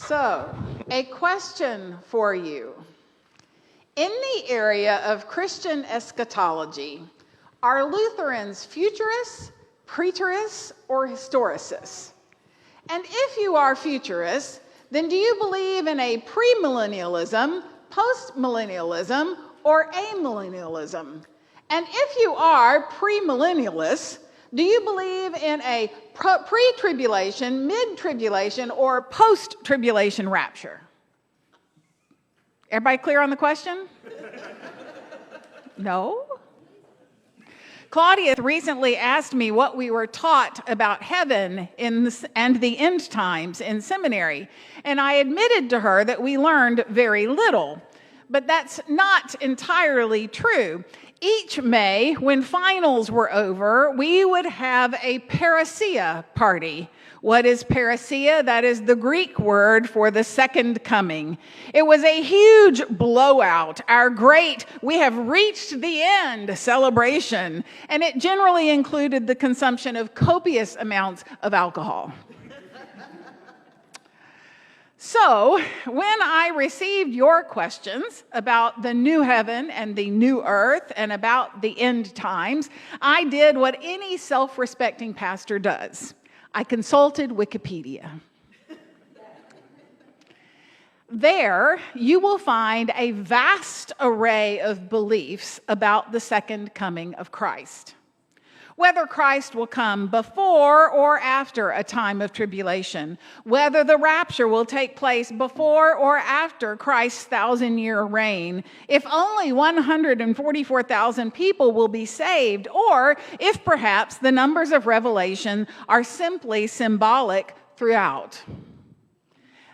So, a question for you. In the area of Christian eschatology, are Lutherans futurists, preterists, or historicists? And if you are futurists, then do you believe in a premillennialism, postmillennialism, or amillennialism? And if you are premillennialists, do you believe in a pre-tribulation, mid-tribulation, or post-tribulation rapture? Everybody clear on the question? No? Claudia recently asked me what we were taught about heaven and the end times in seminary, and I admitted to her that we learned very little. But that's not entirely true. Each May, when finals were over, we would have a parousia party. What is parousia? That is the Greek word for the second coming. It was a huge blowout, our great "we have reached the end" celebration, and it generally included the consumption of copious amounts of alcohol. So, when I received your questions about the new heaven and the new earth and about the end times, I did what any self-respecting pastor does. I consulted Wikipedia. There, you will find a vast array of beliefs about the second coming of Christ. Whether Christ will come before or after a time of tribulation, whether the rapture will take place before or after Christ's 1,000-year reign, if only 144,000 people will be saved, or if perhaps the numbers of Revelation are simply symbolic throughout.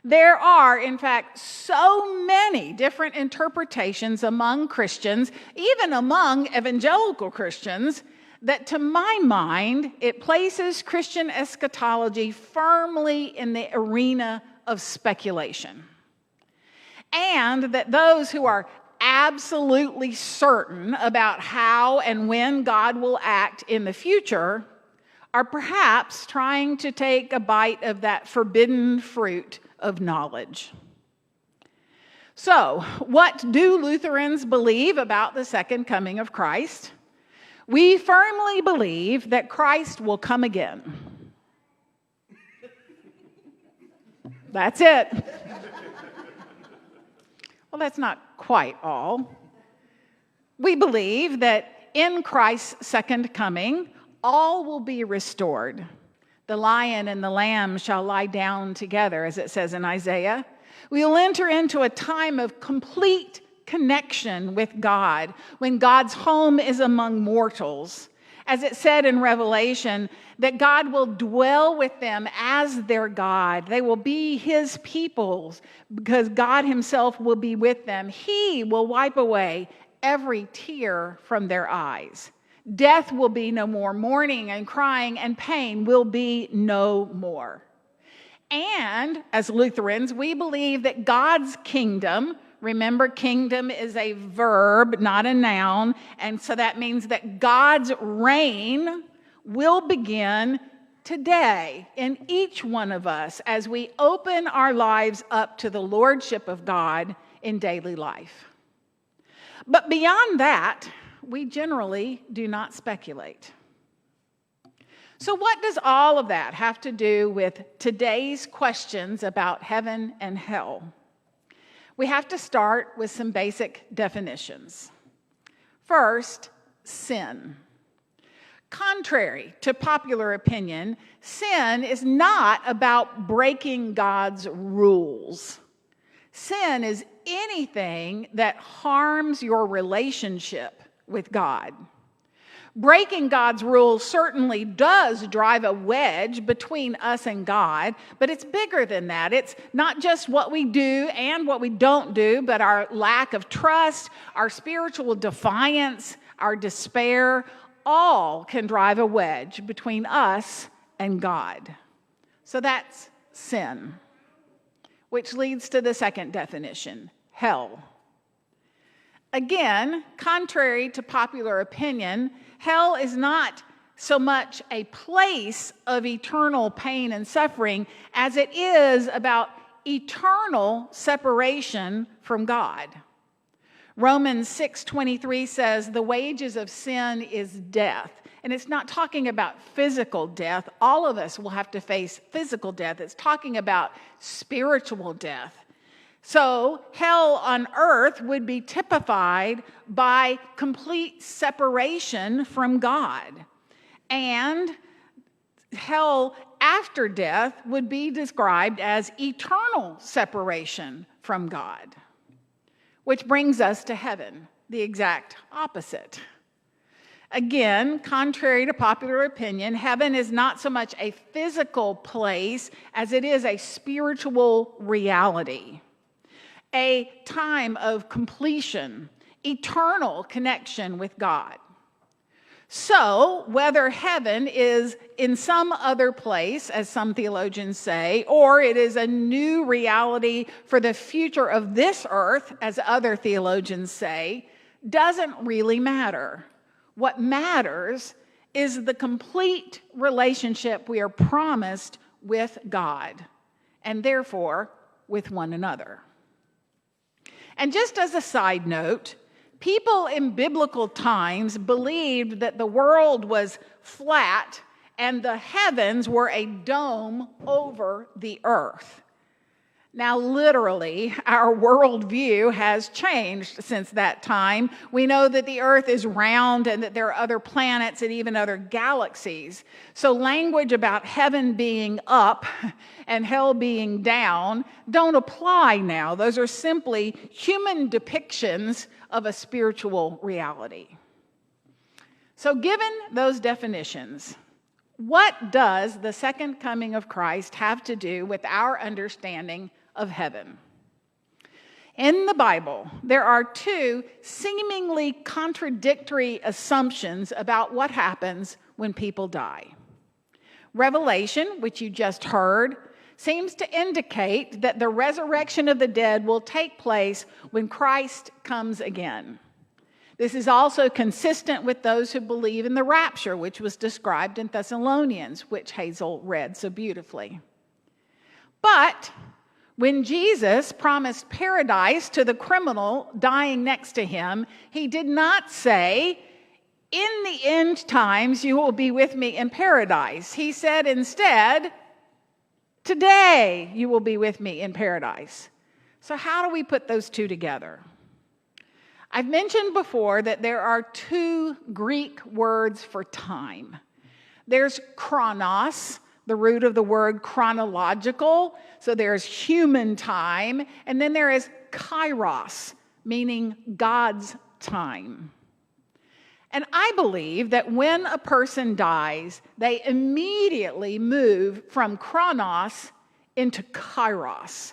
There are, in fact, so many different interpretations among Christians, even among evangelical Christians, that to my mind, it places Christian eschatology firmly in the arena of speculation. And that those who are absolutely certain about how and when God will act in the future are perhaps trying to take a bite of that forbidden fruit of knowledge. So, what do Lutherans believe about the second coming of Christ? We firmly believe that Christ will come again. That's it. Well, that's not quite all. We believe that in Christ's second coming, all will be restored. The lion and the lamb shall lie down together, as it says in Isaiah. We will enter into a time of complete connection with God, when God's home is among mortals. As it said in Revelation, that God will dwell with them as their God. They will be his peoples because God himself will be with them. He will wipe away every tear from their eyes. Death will be no more. Mourning and crying and pain will be no more. And as Lutherans, we believe that God's kingdom, remember, kingdom is a verb, not a noun, and so that means that God's reign will begin today in each one of us as we open our lives up to the lordship of God in daily life. But beyond that, we generally do not speculate. So what does all of that have to do with today's questions about heaven and hell? We have to start with some basic definitions. First, sin. Contrary to popular opinion, sin is not about breaking God's rules. Sin is anything that harms your relationship with God. Breaking God's rules certainly does drive a wedge between us and God, but it's bigger than that. It's not just what we do and what we don't do, but our lack of trust, our spiritual defiance, our despair, all can drive a wedge between us and God. So that's sin, which leads to the second definition, hell. Again, contrary to popular opinion, hell is not so much a place of eternal pain and suffering as it is about eternal separation from God. Romans 6:23 says, the wages of sin is death. And it's not talking about physical death. All of us will have to face physical death. It's talking about spiritual death. So hell on earth would be typified by complete separation from God. And hell after death would be described as eternal separation from God. Which brings us to heaven, the exact opposite. Again, contrary to popular opinion, heaven is not so much a physical place as it is a spiritual reality, a time of completion, eternal connection with God. So, whether heaven is in some other place, as some theologians say, or it is a new reality for the future of this earth, as other theologians say, doesn't really matter. What matters is the complete relationship we are promised with God, and therefore with one another. And just as a side note, people in biblical times believed that the world was flat and the heavens were a dome over the earth. Now, literally, our worldview has changed since that time. We know that the earth is round and that there are other planets and even other galaxies. So language about heaven being up and hell being down don't apply now. Those are simply human depictions of a spiritual reality. So given those definitions, what does the second coming of Christ have to do with our understanding of heaven? In the Bible, there are two seemingly contradictory assumptions about what happens when people die. Revelation, which you just heard, seems to indicate that the resurrection of the dead will take place when Christ comes again. This is also consistent with those who believe in the rapture, which was described in Thessalonians, which Hazel read so beautifully. But when Jesus promised paradise to the criminal dying next to him, he did not say, "In the end times you will be with me in paradise." He said instead, "Today you will be with me in paradise." So how do we put those two together? I've mentioned before that there are two Greek words for time. There's chronos, the root of the word chronological, so there's human time, and then there is kairos, meaning God's time. And I believe that when a person dies, they immediately move from chronos into kairos,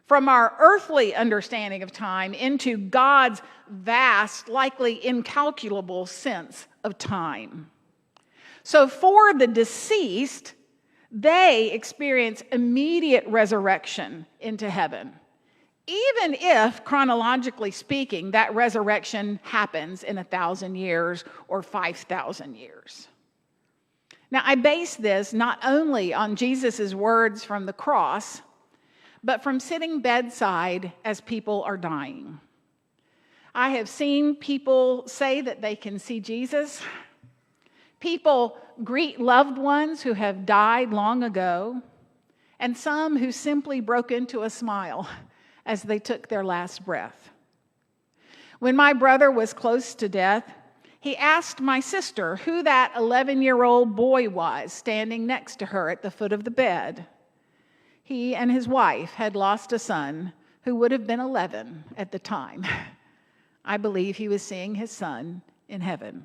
from our earthly understanding of time into God's vast, likely incalculable sense of time. So for the deceased, they experience immediate resurrection into heaven, even if, chronologically speaking, that resurrection happens in 1,000 years or 5,000 years. Now, I base this not only on Jesus' words from the cross, but from sitting bedside as people are dying. I have seen people say that they can see Jesus. People greet loved ones who have died long ago, and some who simply broke into a smile as they took their last breath. When my brother was close to death, he asked my sister who that 11-year-old boy was standing next to her at the foot of the bed. He and his wife had lost a son who would have been 11 at the time. I believe he was seeing his son in heaven.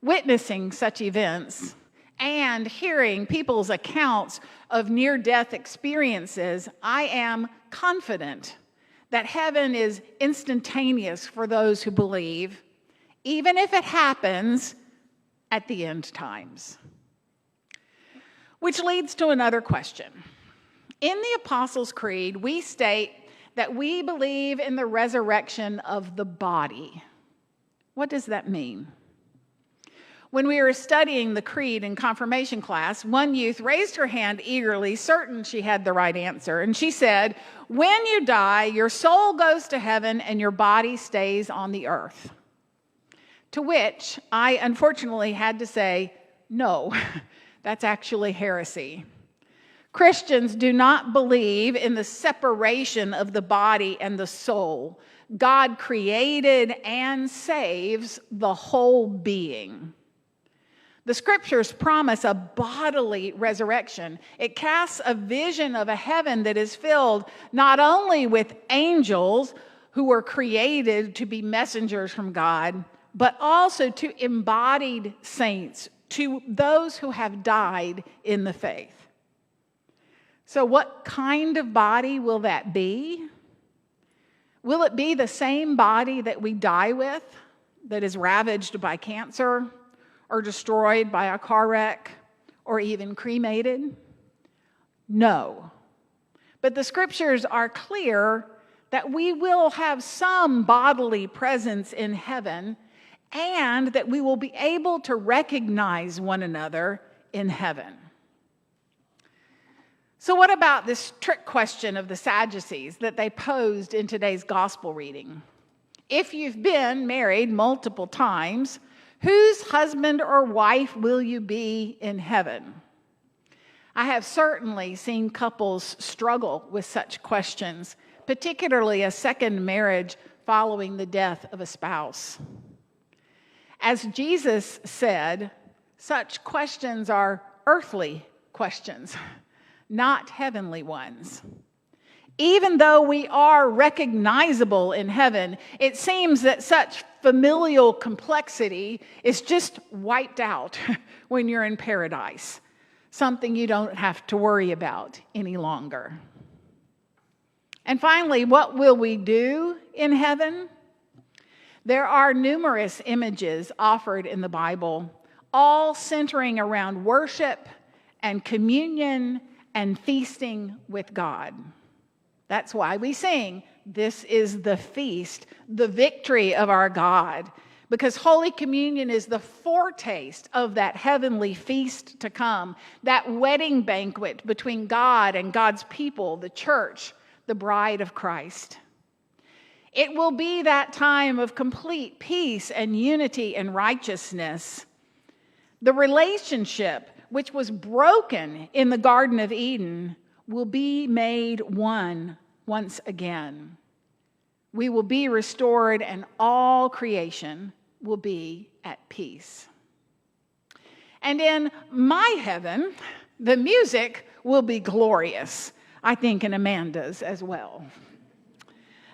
Witnessing such events and hearing people's accounts of near-death experiences, I am confident that heaven is instantaneous for those who believe, even if it happens at the end times. Which leads to another question. In the Apostles' Creed, we state that we believe in the resurrection of the body. What does that mean? When we were studying the creed in confirmation class, one youth raised her hand eagerly, certain she had the right answer. And she said, "When you die, your soul goes to heaven and your body stays on the earth." To which I unfortunately had to say, no, that's actually heresy. Christians do not believe in the separation of the body and the soul. God created and saves the whole being. The scriptures promise a bodily resurrection. It casts a vision of a heaven that is filled not only with angels who were created to be messengers from God, but also to embodied saints, to those who have died in the faith. So what kind of body will that be? Will it be the same body that we die with, that is ravaged by cancer, or destroyed by a car wreck, or even cremated? No. But the scriptures are clear that we will have some bodily presence in heaven, and that we will be able to recognize one another in heaven. So what about this trick question of the Sadducees that they posed in today's gospel reading? If you've been married multiple times, whose husband or wife will you be in heaven? I have certainly seen couples struggle with such questions, particularly a second marriage following the death of a spouse. As Jesus said, such questions are earthly questions, not heavenly ones. Even though we are recognizable in heaven, it seems that such familial complexity is just wiped out when you're in paradise, something you don't have to worry about any longer. And finally, what will we do in heaven? There are numerous images offered in the Bible, all centering around worship and communion and feasting with God. That's why we sing, "This is the feast, the victory of our God," because Holy Communion is the foretaste of that heavenly feast to come, that wedding banquet between God and God's people, the church, the bride of Christ. It will be that time of complete peace and unity and righteousness. The relationship which was broken in the Garden of Eden will be made one once again. We will be restored and all creation will be at peace. And in my heaven, the music will be glorious. I think in Amanda's as well.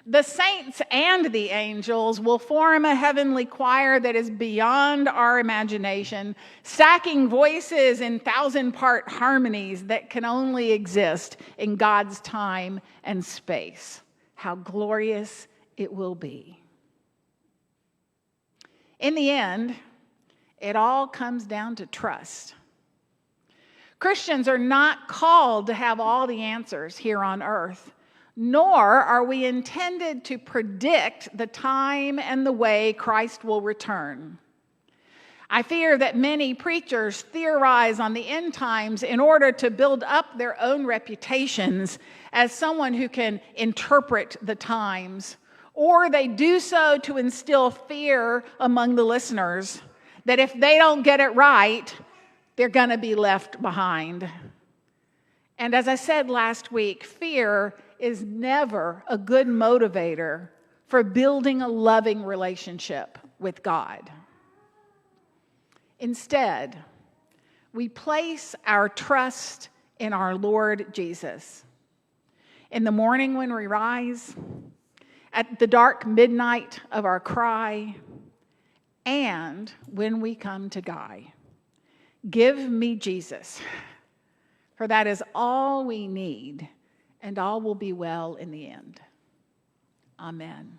The saints and the angels will form a heavenly choir that is beyond our imagination, stacking voices in 1,000-part harmonies that can only exist in God's time and space. How glorious it will be. In the end, it all comes down to trust. Christians are not called to have all the answers here on earth, nor are we intended to predict the time and the way Christ will return. I fear that many preachers theorize on the end times in order to build up their own reputations as someone who can interpret the times, or they do so to instill fear among the listeners that if they don't get it right, they're going to be left behind. And as I said last week, fear is never a good motivator for building a loving relationship with God. Instead, we place our trust in our Lord Jesus. In the morning when we rise, at the dark midnight of our cry, and when we come to die. Give me Jesus, for that is all we need, and all will be well in the end. Amen.